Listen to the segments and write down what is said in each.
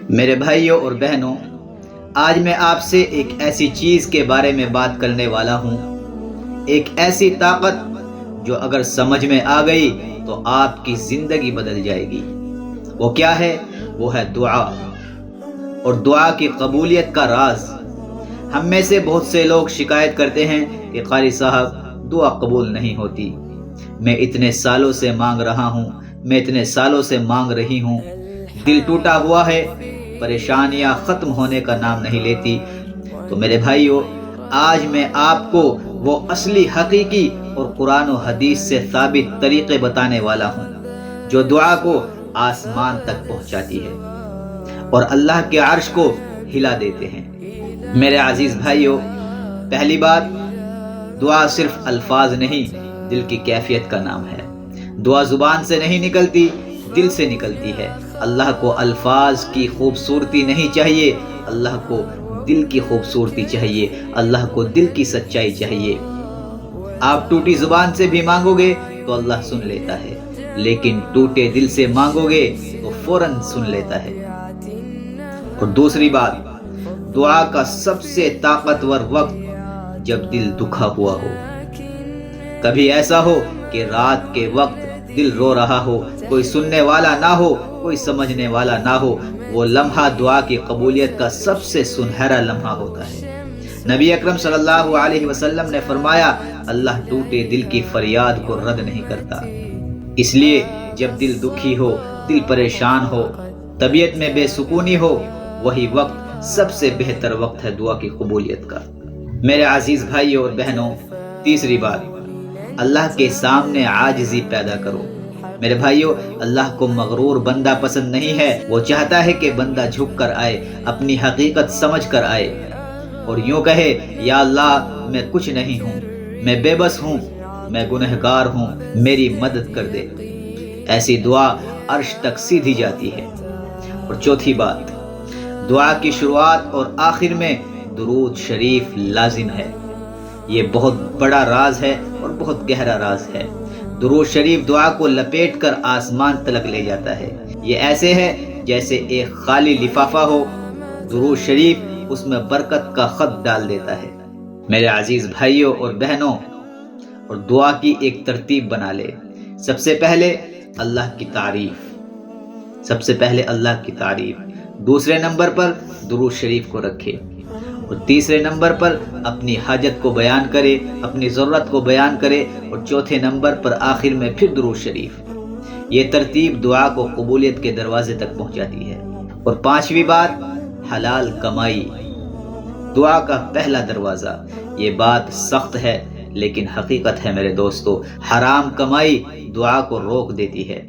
میرے بھائیوں اور بہنوں، آج میں آپ سے ایک ایسی چیز کے بارے میں بات کرنے والا ہوں، ایک ایسی طاقت جو اگر سمجھ میں آ گئی تو آپ کی زندگی بدل جائے گی۔ وہ کیا ہے؟ وہ ہے دعا اور دعا کی قبولیت کا راز۔ ہم میں سے بہت سے لوگ شکایت کرتے ہیں کہ قاری صاحب دعا قبول نہیں ہوتی، میں اتنے سالوں سے مانگ رہا ہوں، میں اتنے سالوں سے مانگ رہی ہوں، دل ٹوٹا ہوا ہے، پریشانیاں ختم ہونے کا نام نہیں لیتی۔ تو میرے بھائیو، آج میں آپ کو وہ اصلی، حقیقی اور قرآن و حدیث سے ثابت طریقے بتانے والا ہوں جو دعا کو آسمان تک پہنچاتی ہے اور اللہ کے عرش کو ہلا دیتے ہیں۔ میرے عزیز بھائیو، پہلی بات، دعا صرف الفاظ نہیں، دل کی کیفیت کا نام ہے۔ دعا زبان سے نہیں نکلتی، دل سے نکلتی ہے۔ اللہ کو الفاظ کی خوبصورتی نہیں چاہیے، اللہ کو دل کی خوبصورتی چاہیے، اللہ کو دل کی سچائی چاہیے۔ آپ ٹوٹی زبان سے بھی مانگو گے تو اللہ سن لیتا ہے، لیکن ٹوٹے دل سے مانگو گے تو فوراً سن لیتا ہے۔ اور دوسری بات، دعا کا سب سے طاقتور وقت جب دل دکھا ہوا ہو۔ کبھی ایسا ہو کہ رات کے وقت دل رو رہا ہو، کوئی سننے والا نہ ہو، کوئی سمجھنے والا نہ ہو، وہ لمحہ دعا کی قبولیت کا سب سے سنہرا لمحہ ہوتا ہے۔ نبی اکرم صلی اللہ علیہ وسلم نے فرمایا، اللہ ٹوٹے دل کی فریاد کو رد نہیں کرتا۔ اس لیے جب دل دکھی ہو، دل پریشان ہو، طبیعت میں بے سکونی ہو، وہی وقت سب سے بہتر وقت ہے دعا کی قبولیت کا۔ میرے عزیز بھائیوں اور بہنوں، تیسری بات، اللہ کے سامنے عاجزی پیدا کرو۔ میرے بھائیوں، اللہ کو مغرور بندہ پسند نہیں ہے، وہ چاہتا ہے کہ بندہ جھک کر آئے، اپنی حقیقت سمجھ کر آئے اور یوں کہے، یا اللہ میں کچھ نہیں ہوں، میں بے بس ہوں، میں گنہگار ہوں، میری مدد کر دے۔ ایسی دعا عرش تک سیدھی جاتی ہے۔ اور چوتھی بات، دعا کی شروعات اور آخر میں درود شریف لازم ہے۔ یہ بہت بڑا راز ہے اور بہت گہرا راز ہے۔ درود شریف دعا کو لپیٹ کر آسمان تلک لے جاتا ہے۔ یہ ایسے ہے جیسے ایک خالی لفافہ ہو، درود شریف اس میں برکت کا خط ڈال دیتا ہے۔ میرے عزیز بھائیوں اور بہنوں، اور دعا کی ایک ترتیب بنا لے۔ سب سے پہلے اللہ کی تعریف، سب سے پہلے اللہ کی تعریف، دوسرے نمبر پر درود شریف کو رکھے، اور تیسرے نمبر پر اپنی حاجت کو بیان کرے، اپنی ضرورت کو بیان کرے، اور چوتھے نمبر پر آخر میں پھر درود شریف۔ یہ ترتیب دعا کو قبولیت کے دروازے تک پہنچاتی ہے۔ اور پانچویں بات، حلال کمائی، دعا کا پہلا دروازہ۔ یہ بات سخت ہے لیکن حقیقت ہے میرے دوستو، حرام کمائی دعا کو روک دیتی ہے۔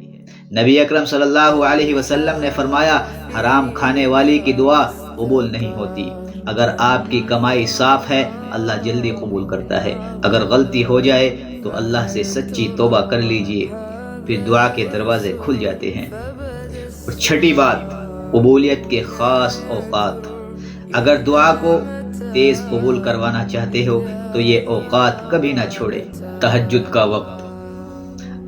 نبی اکرم صلی اللہ علیہ وسلم نے فرمایا، حرام کھانے والی کی دعا قبول نہیں ہوتی۔ اگر آپ کی کمائی صاف ہے، اللہ جلدی قبول کرتا ہے۔ اگر غلطی ہو جائے تو اللہ سے سچی توبہ کر لیجئے، پھر دعا کے دروازے کھل جاتے ہیں۔ اور چھٹی بات، قبولیت کے خاص اوقات۔ اگر دعا کو تیز قبول کروانا چاہتے ہو تو یہ اوقات کبھی نہ چھوڑے۔ تہجد کا وقت،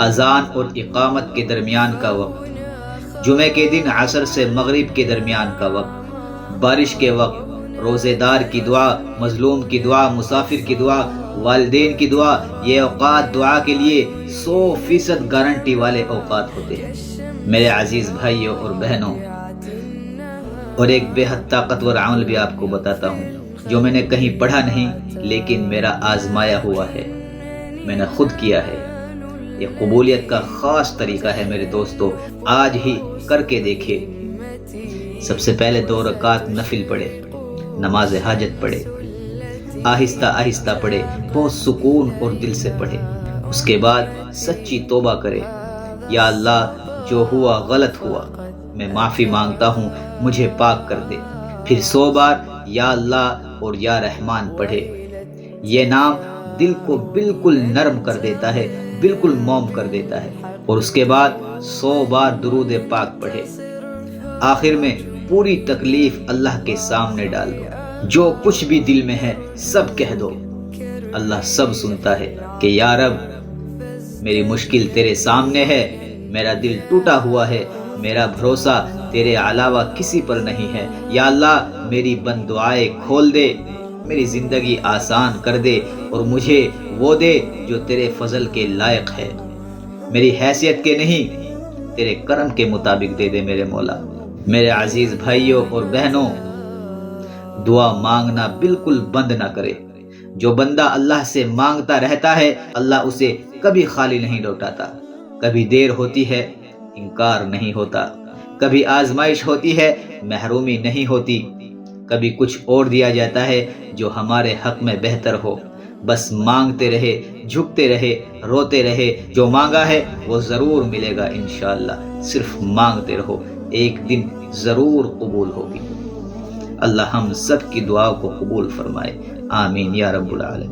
اذان اور اقامت کے درمیان کا وقت، جمعے کے دن عصر سے مغرب کے درمیان کا وقت، بارش کے وقت، روزے دار کی دعا، مظلوم کی دعا، مسافر کی دعا، والدین کی دعا، یہ اوقات دعا کے لیے 100% گارنٹی والے اوقات ہوتے ہیں۔ میرے عزیز بھائیوں اور بہنوں، اور ایک بے حد طاقتور عمل بھی آپ کو بتاتا ہوں جو میں نے کہیں پڑھا نہیں لیکن میرا آزمایا ہوا ہے، میں نے خود کیا ہے۔ یہ قبولیت کا خاص طریقہ ہے میرے دوستو، آج ہی کر کے دیکھے۔ سب سے پہلے 2 رکعت نفل پڑھے، نماز حاجت پڑھے، آہستہ آہستہ پڑھے، بہت سکون اور دل سے پڑھے۔ اس کے بعد سچی توبہ کرے، یا اللہ جو ہوا غلط ہوا، میں معافی مانگتا ہوں، مجھے پاک کر دے۔ پھر 100 بار یا اللہ اور یا رحمان پڑھے۔ یہ نام دل کو بالکل نرم کر دیتا ہے، بالکل موم کر دیتا ہے۔ اور اس کے بعد 100 بار درود پاک پڑھے۔ آخر میں پوری تکلیف اللہ کے سامنے ڈال دو، جو کچھ بھی دل میں ہے سب کہہ دو۔ اللہ سب سنتا ہے کہ یا رب، میری مشکل تیرے سامنے ہے، میرا دل ٹوٹا ہوا ہے، میرا بھروسہ تیرے علاوہ کسی پر نہیں ہے۔ یا اللہ میری بند دعائیں کھول دے، میری زندگی آسان کر دے اور مجھے وہ دے جو تیرے فضل کے لائق ہے، میری حیثیت کے نہیں تیرے کرم کے مطابق دے دے میرے مولا۔ میرے عزیز بھائیوں اور بہنوں، دعا مانگنا بالکل بند نہ کرے۔ جو بندہ اللہ سے مانگتا رہتا ہے اللہ اسے کبھی خالی نہیں لوٹاتا۔ کبھی دیر ہوتی ہے انکار نہیں ہوتا، کبھی آزمائش ہوتی ہے محرومی نہیں ہوتی، کبھی کچھ اور دیا جاتا ہے جو ہمارے حق میں بہتر ہو۔ بس مانگتے رہے، جھکتے رہے، روتے رہے، جو مانگا ہے وہ ضرور ملے گا انشاءاللہ۔ صرف مانگتے رہو، ایک دن ضرور قبول ہوگی۔ اللہ ہم سب کی دعا کو قبول فرمائے، آمین یا رب العالمین۔